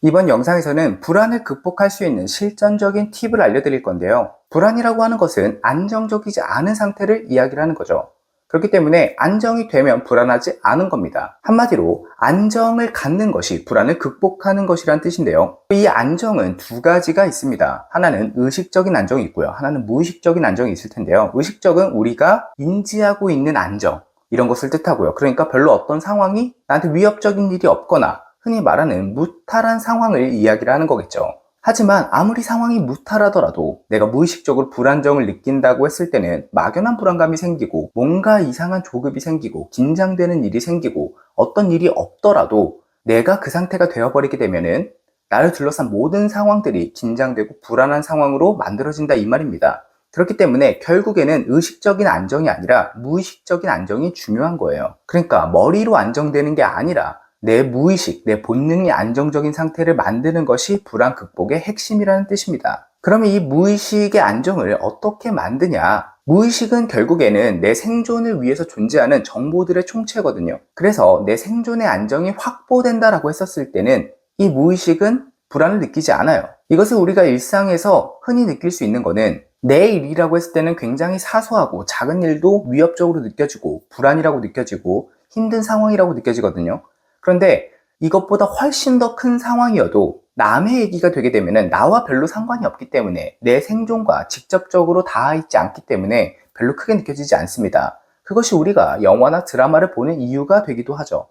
이번 영상에서는 불안을 극복할 수 있는 실전적인 팁을 알려드릴 건데요. 불안이라고 하는 것은 안정적이지 않은 상태를 이야기를 하는 거죠. 그렇기 때문에 안정이 되면 불안하지 않은 겁니다. 한마디로 안정을 갖는 것이 불안을 극복하는 것이란 뜻인데요. 이 안정은 두 가지가 있습니다. 하나는 의식적인 안정이 있고요. 하나는 무의식적인 안정이 있을 텐데요. 의식적은 우리가 인지하고 있는 안정, 이런 것을 뜻하고요. 그러니까 별로 어떤 상황이 나한테 위협적인 일이 없거나 흔히 말하는 무탈한 상황을 이야기를 하는 거겠죠. 하지만 아무리 상황이 무탈하더라도 내가 무의식적으로 불안정을 느낀다고 했을 때는 막연한 불안감이 생기고 뭔가 이상한 조급이 생기고 긴장되는 일이 생기고 어떤 일이 없더라도 내가 그 상태가 되어버리게 되면은 나를 둘러싼 모든 상황들이 긴장되고 불안한 상황으로 만들어진다 이 말입니다. 그렇기 때문에 결국에는 의식적인 안정이 아니라 무의식적인 안정이 중요한 거예요. 그러니까 머리로 안정되는 게 아니라 내 무의식, 내 본능이 안정적인 상태를 만드는 것이 불안 극복의 핵심이라는 뜻입니다. 그러면 이 무의식의 안정을 어떻게 만드냐? 무의식은 결국에는 내 생존을 위해서 존재하는 정보들의 총체거든요. 그래서 내 생존의 안정이 확보된다라고 했었을 때는 이 무의식은 불안을 느끼지 않아요. 이것을 우리가 일상에서 흔히 느낄 수 있는 거는 내 일이라고 했을 때는 굉장히 사소하고 작은 일도 위협적으로 느껴지고 불안이라고 느껴지고 힘든 상황이라고 느껴지거든요. 그런데 이것보다 훨씬 더 큰 상황이어도 남의 얘기가 되게 되면은 나와 별로 상관이 없기 때문에 내 생존과 직접적으로 닿아 있지 않기 때문에 별로 크게 느껴지지 않습니다. 그것이 우리가 영화나 드라마를 보는 이유가 되기도 하죠.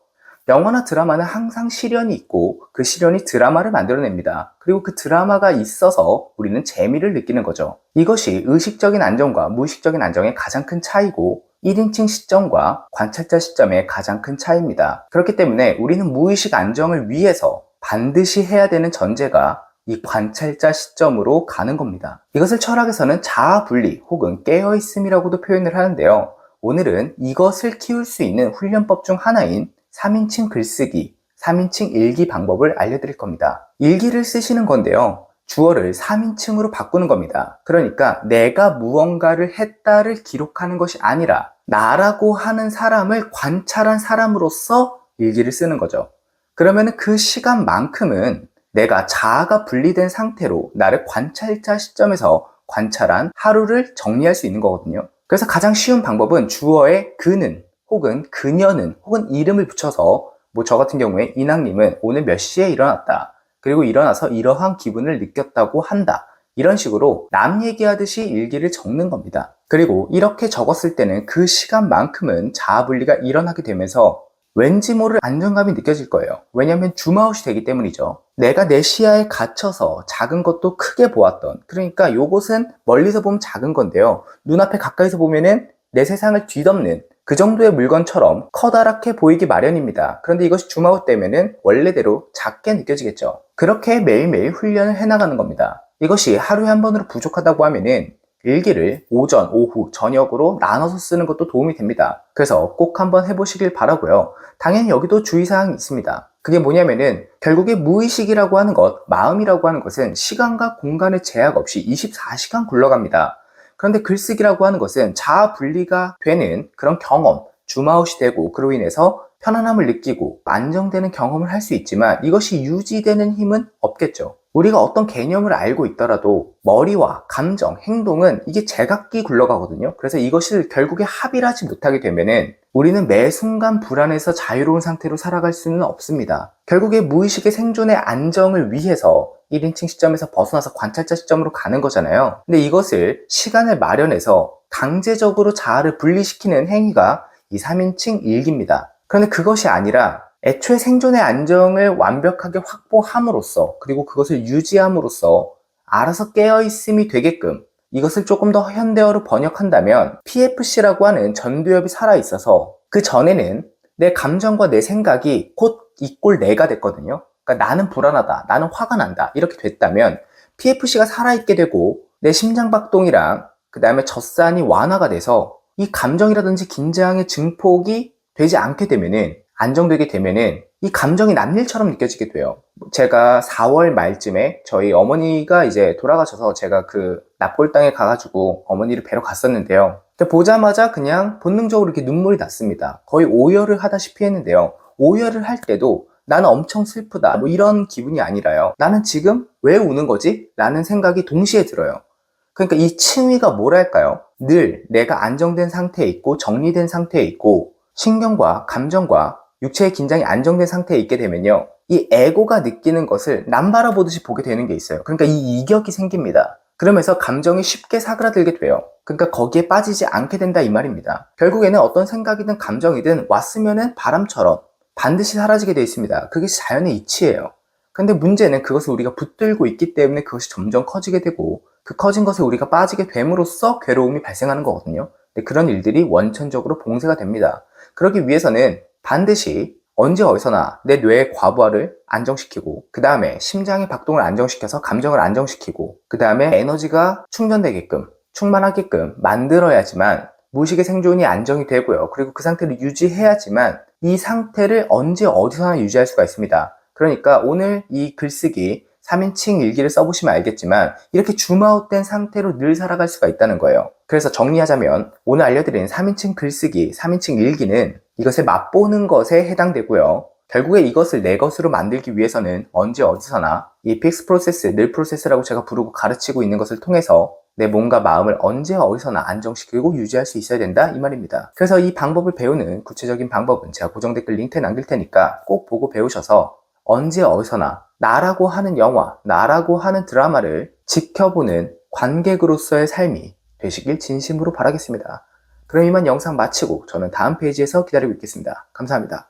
영화나 드라마는 항상 시련이 있고 그 시련이 드라마를 만들어냅니다. 그리고 그 드라마가 있어서 우리는 재미를 느끼는 거죠. 이것이 의식적인 안정과 무의식적인 안정의 가장 큰 차이고 1인칭 시점과 관찰자 시점의 가장 큰 차이입니다. 그렇기 때문에 우리는 무의식 안정을 위해서 반드시 해야 되는 전제가 이 관찰자 시점으로 가는 겁니다. 이것을 철학에서는 자아 분리 혹은 깨어있음이라고도 표현을 하는데요. 오늘은 이것을 키울 수 있는 훈련법 중 하나인 3인칭 글쓰기, 3인칭 일기 방법을 알려드릴 겁니다. 일기를 쓰시는 건데요. 주어를 3인칭으로 바꾸는 겁니다. 그러니까 내가 무언가를 했다를 기록하는 것이 아니라 나라고 하는 사람을 관찰한 사람으로서 일기를 쓰는 거죠. 그러면 그 시간만큼은 내가 자아가 분리된 상태로 나를 관찰자 시점에서 관찰한 하루를 정리할 수 있는 거거든요. 그래서 가장 쉬운 방법은 주어의 그는 혹은 그녀는 혹은 이름을 붙여서 뭐 저 같은 경우에 이낙님은 오늘 몇 시에 일어났다. 그리고 일어나서 이러한 기분을 느꼈다고 한다. 이런 식으로 남 얘기하듯이 일기를 적는 겁니다. 그리고 이렇게 적었을 때는 그 시간만큼은 자아분리가 일어나게 되면서 왠지 모를 안정감이 느껴질 거예요. 왜냐하면 줌아웃이 되기 때문이죠. 내가 내 시야에 갇혀서 작은 것도 크게 보았던, 그러니까 요것은 멀리서 보면 작은 건데요. 눈앞에 가까이서 보면은 내 세상을 뒤덮는 그 정도의 물건처럼 커다랗게 보이기 마련입니다. 그런데 이것이 줌아웃 되면은 원래대로 작게 느껴지겠죠. 그렇게 매일매일 훈련을 해나가는 겁니다. 이것이 하루에 한 번으로 부족하다고 하면은 일기를 오전, 오후, 저녁으로 나눠서 쓰는 것도 도움이 됩니다. 그래서 꼭 한번 해보시길 바라고요. 당연히 여기도 주의사항이 있습니다. 그게 뭐냐면은 결국에 무의식이라고 하는 것, 마음이라고 하는 것은 시간과 공간의 제약 없이 24시간 굴러갑니다. 그런데 글쓰기라고 하는 것은 자아 분리가 되는 그런 경험, 줌아웃이 되고 그로 인해서 편안함을 느끼고 안정되는 경험을 할 수 있지만 이것이 유지되는 힘은 없겠죠. 우리가 어떤 개념을 알고 있더라도 머리와 감정, 행동은 이게 제각기 굴러가거든요. 그래서 이것을 결국에 합의를 하지 못하게 되면은 우리는 매 순간 불안해서 자유로운 상태로 살아갈 수는 없습니다. 결국에 무의식의 생존의 안정을 위해서 1인칭 시점에서 벗어나서 관찰자 시점으로 가는 거잖아요. 근데 이것을 시간을 마련해서 강제적으로 자아를 분리시키는 행위가 이 3인칭 일기입니다. 그런데 그것이 아니라 애초에 생존의 안정을 완벽하게 확보함으로써 그리고 그것을 유지함으로써 알아서 깨어있음이 되게끔 이것을 조금 더 현대어로 번역한다면 PFC라고 하는 전두엽이 살아있어서 그 전에는 내 감정과 내 생각이 곧 이꼴 내가 됐거든요. 그러니까 나는 불안하다, 나는 화가 난다 이렇게 됐다면 PFC가 살아있게 되고 내 심장박동이랑 그 다음에 젖산이 완화가 돼서 이 감정이라든지 긴장의 증폭이 되지 않게 되면은 안정되게 되면은 이 감정이 남일처럼 느껴지게 돼요. 제가 4월 말쯤에 저희 어머니가 이제 돌아가셔서 제가 그 납골당에 가가지고 어머니를 뵈러 갔었는데요. 근데 보자마자 그냥 본능적으로 이렇게 눈물이 났습니다. 거의 오열을 하다시피 했는데요. 오열을 할 때도 나는 엄청 슬프다 뭐 이런 기분이 아니라요. 나는 지금 왜 우는 거지? 라는 생각이 동시에 들어요. 그러니까 이 층위가 뭐랄까요? 늘 내가 안정된 상태에 있고 정리된 상태에 있고 신경과 감정과 육체의 긴장이 안정된 상태에 있게 되면요, 이 에고가 느끼는 것을 남 바라보듯이 보게 되는 게 있어요. 그러니까 이 이격이 생깁니다. 그러면서 감정이 쉽게 사그라들게 돼요. 그러니까 거기에 빠지지 않게 된다 이 말입니다. 결국에는 어떤 생각이든 감정이든 왔으면은 바람처럼 반드시 사라지게 되어 있습니다. 그게 자연의 이치예요. 근데 문제는 그것을 우리가 붙들고 있기 때문에 그것이 점점 커지게 되고, 그 커진 것에 우리가 빠지게 됨으로써 괴로움이 발생하는 거거든요. 근데 그런 일들이 원천적으로 봉쇄가 됩니다. 그러기 위해서는 반드시 언제 어디서나 내 뇌의 과부하를 안정시키고, 그 다음에 심장의 박동을 안정시켜서 감정을 안정시키고, 그 다음에 에너지가 충전되게끔 충만하게끔 만들어야지만 무의식의 생존이 안정이 되고요. 그리고 그 상태를 유지해야지만 이 상태를 언제 어디서나 유지할 수가 있습니다. 그러니까 오늘 이 글쓰기 3인칭 일기를 써보시면 알겠지만 이렇게 줌아웃된 상태로 늘 살아갈 수가 있다는 거예요. 그래서 정리하자면 오늘 알려드린 3인칭 글쓰기, 3인칭 일기는 이것을 맛보는 것에 해당되고요. 결국에 이것을 내 것으로 만들기 위해서는 언제 어디서나 이 픽스 프로세스, 늘 프로세스라고 제가 부르고 가르치고 있는 것을 통해서 내 몸과 마음을 언제 어디서나 안정시키고 유지할 수 있어야 된다 이 말입니다. 그래서 이 방법을 배우는 구체적인 방법은 제가 고정 댓글 링크에 남길 테니까 꼭 보고 배우셔서 언제 어디서나 나라고 하는 영화, 나라고 하는 드라마를 지켜보는 관객으로서의 삶이 되시길 진심으로 바라겠습니다. 그럼 이만 영상 마치고 저는 다음 페이지에서 기다리고 있겠습니다. 감사합니다.